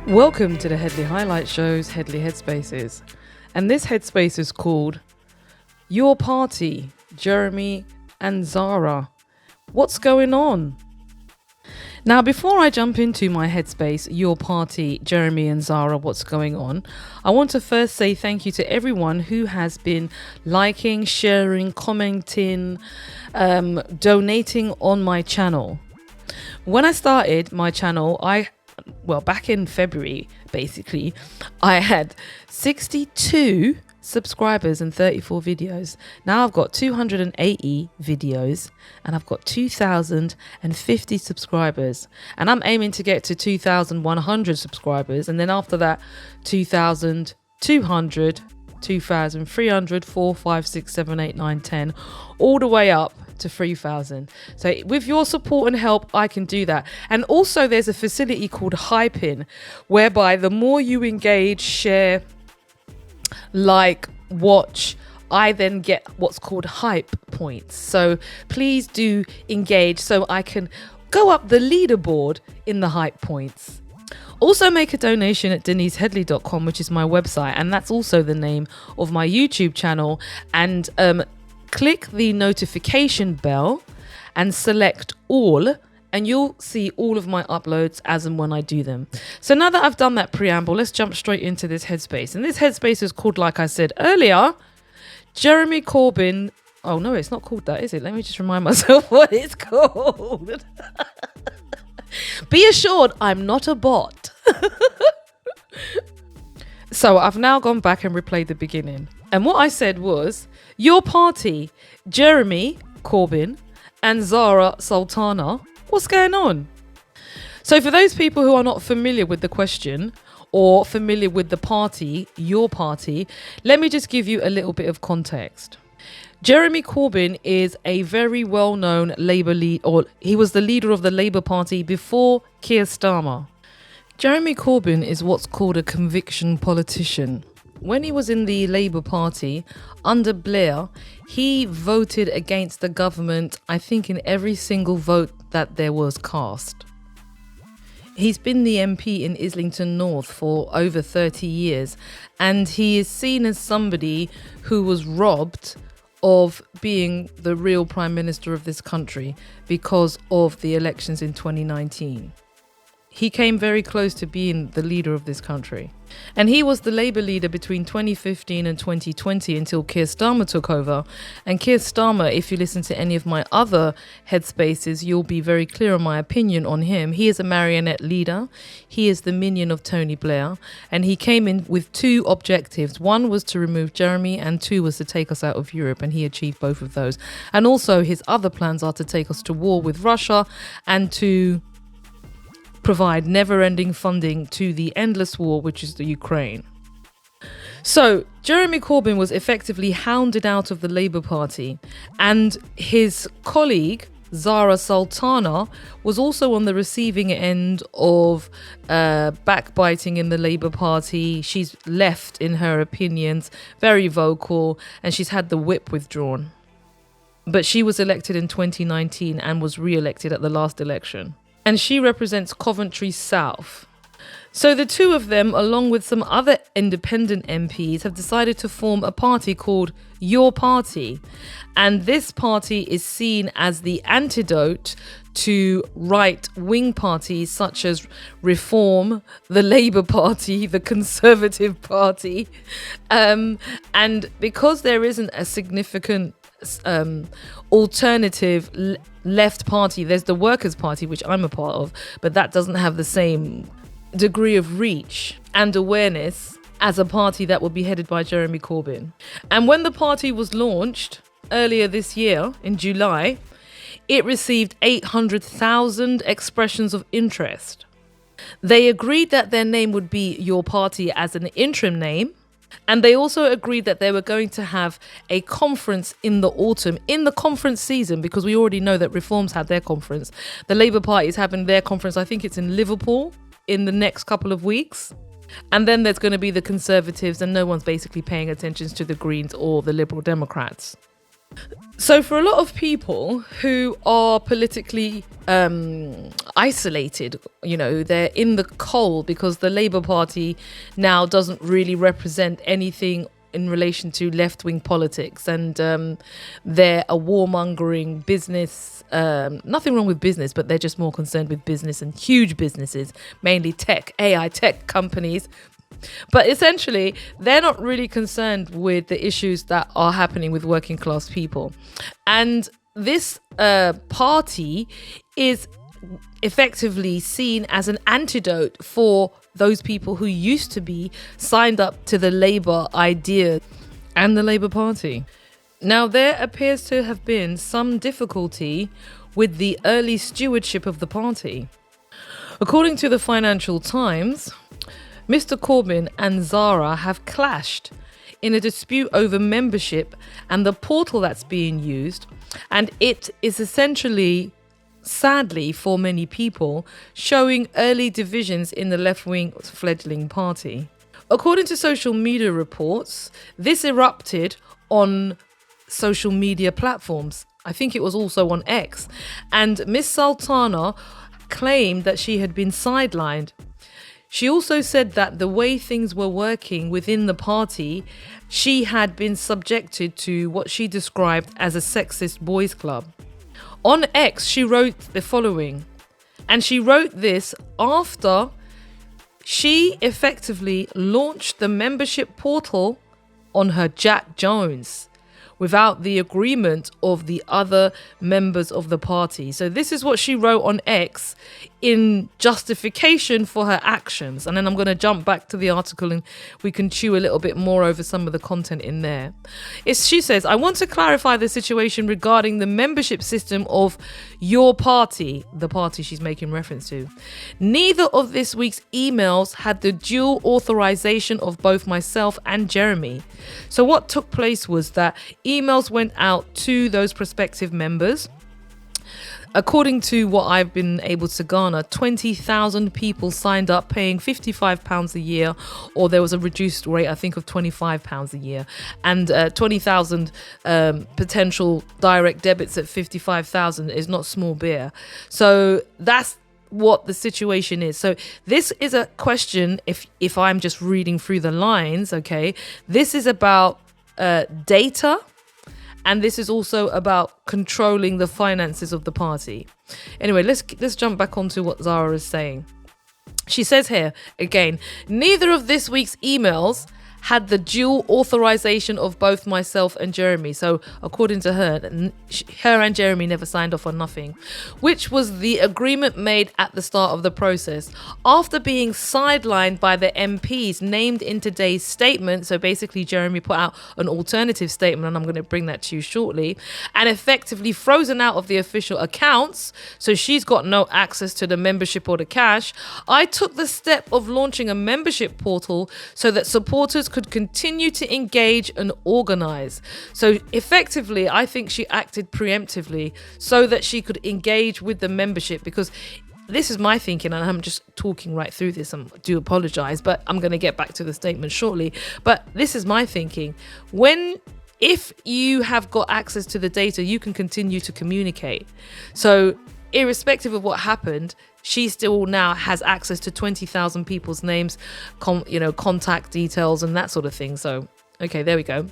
Welcome to the Headley Highlight Show's Headley Headspaces. And this headspace is called Your Party, Jeremy and Zarah. What's going on? Now, before I jump into my headspace, Your Party, Jeremy and Zarah, what's going on, I want to first say thank you to everyone who has been liking, sharing, commenting, donating on my channel. When I started my channel, back in February, basically, I had 62 subscribers and 34 videos. Now I've got 280 videos and I've got 2,050 subscribers. And I'm aiming to get to 2,100 subscribers. And then after that, 2,200, 2,300, 4, 5, 6, 7, 8, 9, 10, all the way up to 3,000. So with your support and help, I can do that. And also there's a facility called Hyping, whereby the more you engage, share, like, watch, I then get what's called hype points. So please do engage so I can go up the leaderboard in the hype points. Also make a donation at deniseheadley.com, which is my website, and that's also the name of my YouTube channel. And click the notification bell and select all, and you'll see all of my uploads as and when I do them. So now that I've done that preamble, let's jump straight into this headspace. And this headspace is called, like I said earlier, Jeremy Corbyn. Oh no, it's not called that, is it? Let me just remind myself what it's called. Be assured I'm not a bot. So I've now gone back and replayed the beginning. And what I said was, Your Party, Jeremy Corbyn and Zarah Sultana. What's going on? So for those people who are not familiar with the question or familiar with the party, Your Party, let me just give you a little bit of context. Jeremy Corbyn is a very well-known Labour leader, or he was the leader of the Labour Party before Keir Starmer. Jeremy Corbyn is what's called a conviction politician. When he was in the Labour Party under Blair, he voted against the government, I think, in every single vote that there was cast. He's been the MP in Islington North for over 30 years, and he is seen as somebody who was robbed of being the real Prime Minister of this country because of the elections in 2019. He came very close to being the leader of this country. And he was the Labour leader between 2015 and 2020 until Keir Starmer took over. And Keir Starmer, if you listen to any of my other headspaces, you'll be very clear on my opinion on him. He is a marionette leader. He is the minion of Tony Blair. And he came in with two objectives. One was to remove Jeremy and two was to take us out of Europe. And he achieved both of those. And also his other plans are to take us to war with Russia and to provide never-ending funding to the endless war, which is the Ukraine. So Jeremy Corbyn was effectively hounded out of the Labour Party, and his colleague Zarah Sultana was also on the receiving end of backbiting in the Labour Party. She's left in her opinions, very vocal, and she's had the whip withdrawn. But she was elected in 2019 and was re-elected at the last election. And she represents Coventry South. So the two of them, along with some other independent MPs, have decided to form a party called Your Party. And this party is seen as the antidote to right-wing parties such as Reform, the Labour Party, the Conservative Party. And because there isn't a significant alternative left party, there's the Workers' Party, which I'm a part of, but that doesn't have the same degree of reach and awareness as a party that will be headed by Jeremy Corbyn. And when the party was launched earlier this year in July, it received 800,000 expressions of interest. They agreed that their name would be Your Party as an interim name. And they also agreed that they were going to have a conference in the autumn, in the conference season, because we already know that Reform's had their conference. The Labour Party is having their conference, I think it's in Liverpool, in the next couple of weeks. And then there's going to be the Conservatives, and no one's basically paying attention to the Greens or the Liberal Democrats. So for a lot of people who are politically isolated, they're in the cold because the Labour Party now doesn't really represent anything in relation to left-wing politics, and they're a warmongering business, nothing wrong with business, but they're just more concerned with business and huge businesses, mainly tech, AI tech companies. But essentially, they're not really concerned with the issues that are happening with working class people. And this party is effectively seen as an antidote for those people who used to be signed up to the Labour idea and the Labour Party. Now, there appears to have been some difficulty with the early stewardship of the party. According to the Financial Times, Mr. Corbyn and Zarah have clashed in a dispute over membership and the portal that's being used, and it is essentially, sadly for many people, showing early divisions in the left-wing fledgling party. According to social media reports, this erupted on social media platforms. I think it was also on X, and Miss Sultana claimed that she had been sidelined. She also said that the way things were working within the party, she had been subjected to what she described as a sexist boys' club. On X, she wrote the following, and she wrote this after she effectively launched the membership portal on her Jack Jones without the agreement of the other members of the party. So this is what she wrote on X in justification for her actions. And then I'm going to jump back to the article and we can chew a little bit more over some of the content in there. She says, I want to clarify the situation regarding the membership system of your party, the party she's making reference to. Neither of this week's emails had the dual authorization of both myself and Jeremy. So what took place was that emails went out to those prospective members. According to what I've been able to garner, 20,000 people signed up paying £55 a year, or there was a reduced rate, I think, of £25 a year, and 20,000 potential direct debits at 55,000 is not small beer. So that's what the situation is. So this is a question, if I'm just reading through the lines, okay, this is about data. And this is also about controlling the finances of the party. Anyway, let's jump back onto what Zarah is saying. She says here, again, neither of this week's emails had the dual authorization of both myself and Jeremy. So according to her and Jeremy never signed off on nothing, which was the agreement made at the start of the process. After being sidelined by the MPs named in today's statement, so basically Jeremy put out an alternative statement, and I'm going to bring that to you shortly, and effectively frozen out of the official accounts, so she's got no access to the membership or the cash, I took the step of launching a membership portal so that supporters could continue to engage and organize. So effectively, I think she acted preemptively so that she could engage with the membership, because this is my thinking, and I'm just talking right through this. I do apologize, but I'm going to get back to the statement shortly. But this is my thinking. If you have got access to the data, you can continue to communicate. So irrespective of what happened, she still now has access to 20,000 people's names, contact details and that sort of thing. So, okay, there we go.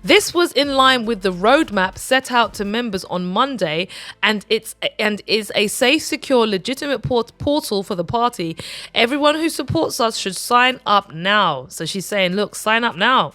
This was in line with the roadmap set out to members on Monday, and is a safe, secure, legitimate portal for the party. Everyone who supports us should sign up now. So she's saying, look, sign up now.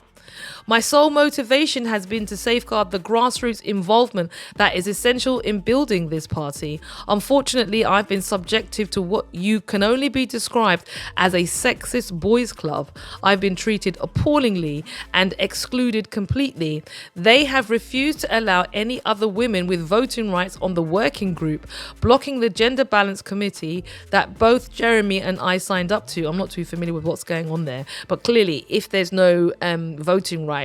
My sole motivation has been to safeguard the grassroots involvement that is essential in building this party. Unfortunately, I've been subjective to what you can only be described as a sexist boys' club. I've been treated appallingly and excluded completely. They have refused to allow any other women with voting rights on the working group, blocking the gender balance committee that both Jeremy and I signed up to. I'm not too familiar with what's going on there, but clearly if there's no voting rights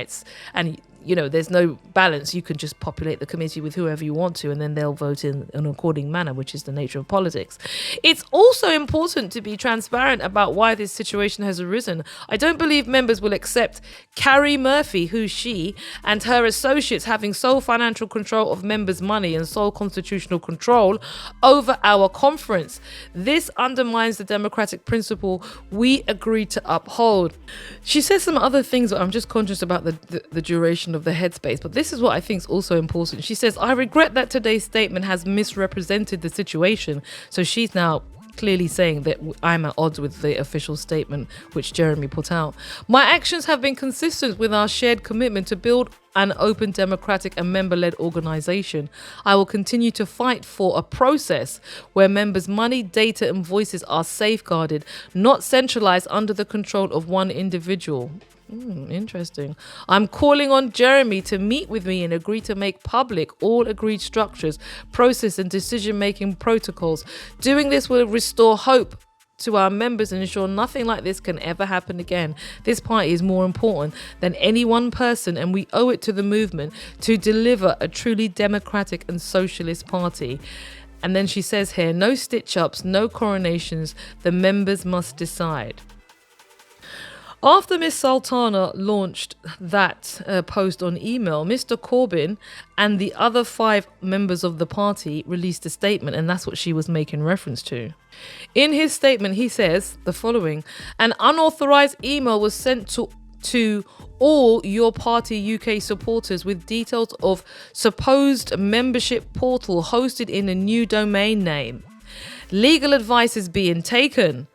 and there's no balance, you can just populate the committee with whoever you want to, and then they'll vote in an according manner, which is the nature of politics. It's also important to be transparent about why this situation has arisen. I don't believe members will accept Carrie Murphy, who's she, and her associates having sole financial control of members' money and sole constitutional control over our conference. This undermines the democratic principle we agreed to uphold. She says some other things, but I'm just conscious about the duration of the headspace. But this is what I think is also important. She says, I regret that today's statement has misrepresented the situation. So she's now clearly saying that I'm at odds with the official statement which Jeremy put out. My actions have been consistent with our shared commitment to build an open, democratic and member-led organisation. I will continue to fight for a process where members' money, data and voices are safeguarded, not centralised under the control of one individual. Interesting. I'm calling on Jeremy to meet with me and agree to make public all agreed structures, process and decision-making protocols. Doing this will restore hope to our members and ensure nothing like this can ever happen again. This party is more important than any one person, and we owe it to the movement to deliver a truly democratic and socialist party. And then she says here, no stitch-ups, no coronations, the members must decide. After Miss Sultana launched that post on email, Mr. Corbyn and the other 5 members of the party released a statement, and that's what she was making reference to. In his statement, he says the following: an unauthorized email was sent to all your party UK supporters with details of supposed membership portal hosted in a new domain name. Legal advice is being taken.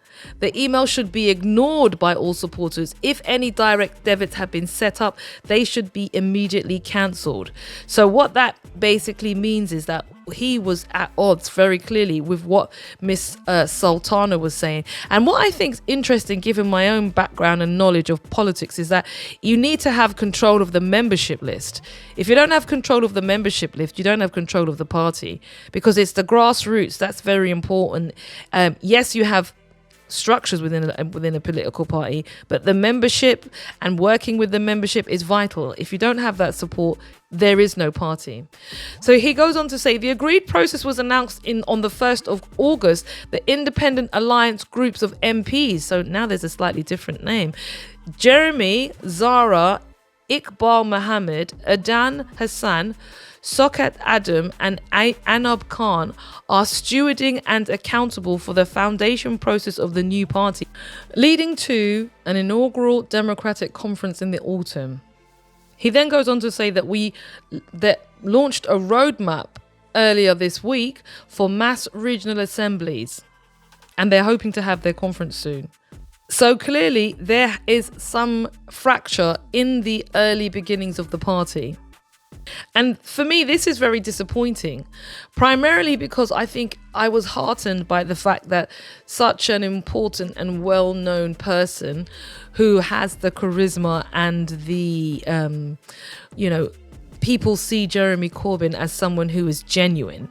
The email should be ignored by all supporters. If any direct debits have been set up, they should be immediately cancelled. So what that basically means is that he was at odds very clearly with what Miss Sultana was saying. And what I think is interesting, given my own background and knowledge of politics, is that you need to have control of the membership list. If you don't have control of the membership list, you don't have control of the party, because it's the grassroots that's very important. Yes, you have structures within a political party, but the membership and working with the membership is vital. If you don't have that support, there is no party. So he goes on to say, the agreed process was announced on the 1st of August. The independent alliance groups of MPs, so now there's a slightly different name, Jeremy, Zarah, Iqbal Mohammed, Adan Hassan, Sokat Adam and Anab Khan are stewarding and accountable for the foundation process of the new party, leading to an inaugural democratic conference in the autumn. He then goes on to say that that launched a roadmap earlier this week for mass regional assemblies, and they're hoping to have their conference soon. So clearly there is some fracture in the early beginnings of the party. And for me, this is very disappointing, primarily because I think I was heartened by the fact that such an important and well-known person who has the charisma and the, people see Jeremy Corbyn as someone who is genuine,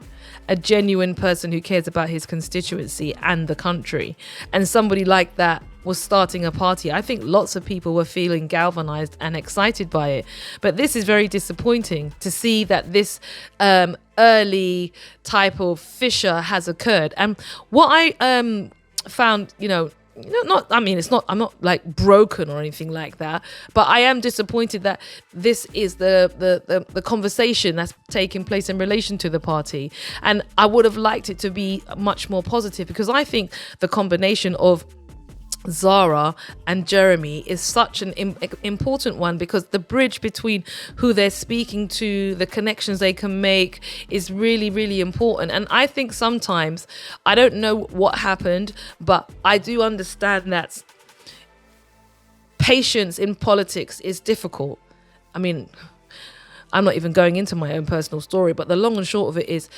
a genuine person who cares about his constituency and the country. And somebody like that was starting a party. I think lots of people were feeling galvanized and excited by it. But this is very disappointing to see that this early type of fissure has occurred. And what I found, I'm not like broken or anything like that, but I am disappointed that this is the conversation that's taking place in relation to the party. And I would have liked it to be much more positive, because I think the combination of Zarah and Jeremy is such an important one, because the bridge between who they're speaking to, the connections they can make, is really, really important. And I think sometimes, I don't know what happened, but I do understand that patience in politics is difficult. I mean, I'm not even going into my own personal story, but the long and short of it is,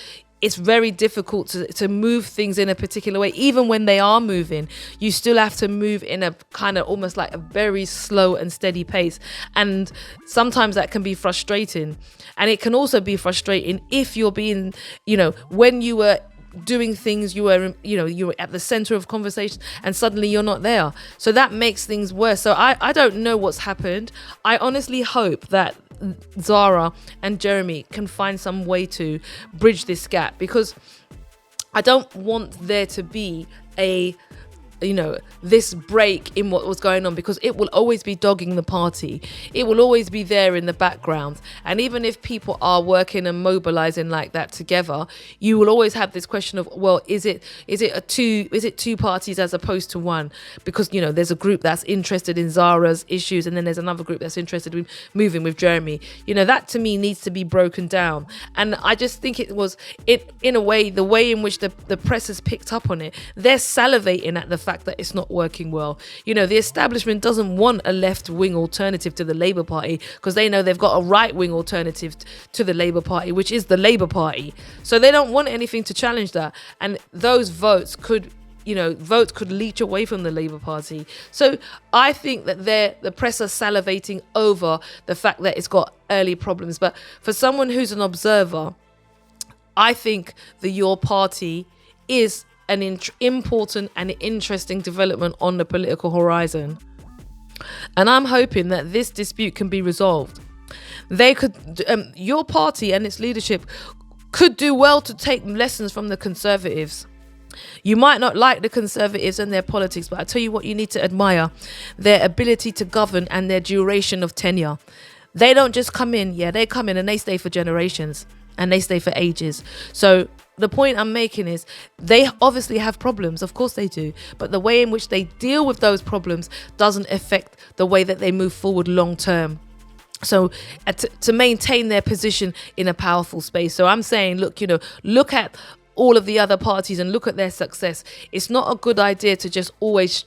it's very difficult to move things in a particular way. Even when they are moving, you still have to move in a kind of almost like a very slow and steady pace. And sometimes that can be frustrating. And it can also be frustrating if you're being, when you were doing things, you were at the center of conversation, and suddenly you're not there. So that makes things worse. So I don't know what's happened. I honestly hope that Zarah and Jeremy can find some way to bridge this gap, because I don't want there to be this break in what was going on, because it will always be dogging the party. It will always be there in the background. And even if people are working and mobilizing like that together, you will always have this question of, well, is it two parties as opposed to one? Because, there's a group that's interested in Zarah's issues, and then there's another group that's interested in moving with Jeremy. That to me needs to be broken down. And I just think in a way, the way in which the press has picked up on it, they're salivating at the fact that it's not working well. The establishment doesn't want a left-wing alternative to the Labour Party, because they know they've got a right-wing alternative to the Labour Party, which is the Labour Party. So they don't want anything to challenge that. And those votes could leach away from the Labour Party. So I think that the press are salivating over the fact that it's got early problems. But for someone who's an observer, I think Your Party is an important and interesting development on the political horizon. And I'm hoping that this dispute can be resolved. Your party and its leadership could do well to take lessons from the Conservatives. You might not like the Conservatives and their politics, but I tell you what, you need to admire their ability to govern and their duration of tenure. They don't just come in, they come in and they stay for generations, and they stay for ages. So the point I'm making is, they obviously have problems, of course they do, but the way in which they deal with those problems doesn't affect the way that they move forward long term. So to maintain their position in a powerful space. So I'm saying, look at all of the other parties and look at their success. It's not a good idea to just always,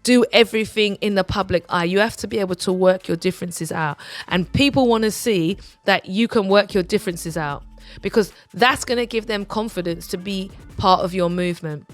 do everything in the public eye. You have to be able to work your differences out. And people want to see that you can work your differences out, because that's going to give them confidence to be part of your movement.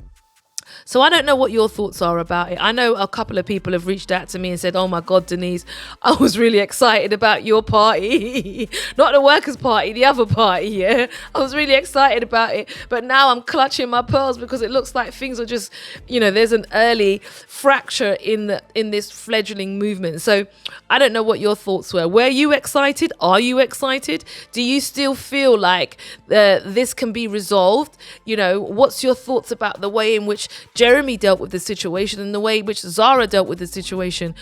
So I don't know what your thoughts are about it. I know a couple of people have reached out to me and said, oh my God, Denise, I was really excited about your party. Not the Workers' Party, the other party, yeah. I was really excited about it. But now I'm clutching my pearls, because it looks like things are just, there's an early fracture in this fledgling movement. So I don't know what your thoughts were. Were you excited? Are you excited? Do you still feel like this can be resolved? What's your thoughts about the way in which Jeremy dealt with the situation and the way in which Zarah dealt with the situation?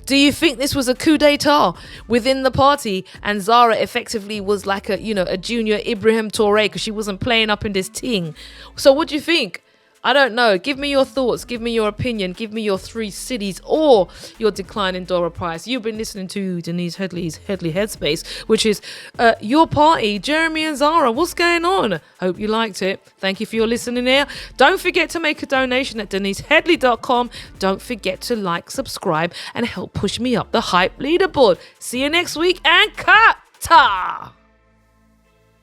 Do you think this was a coup d'etat within the party, and Zarah effectively was like a junior Ibrahim Touré because she wasn't playing up in this thing? So what do you think? I don't know. Give me your thoughts. Give me your opinion. Give me your 3 cities or your decline in Dora Price. You've been listening to Denise Headley's Headley Headspace, which is Your Party, Jeremy and Zarah. What's going on? Hope you liked it. Thank you for your listening here. Don't forget to make a donation at deniseheadley.com. Don't forget to like, subscribe, and help push me up the hype leaderboard. See you next week, and kata!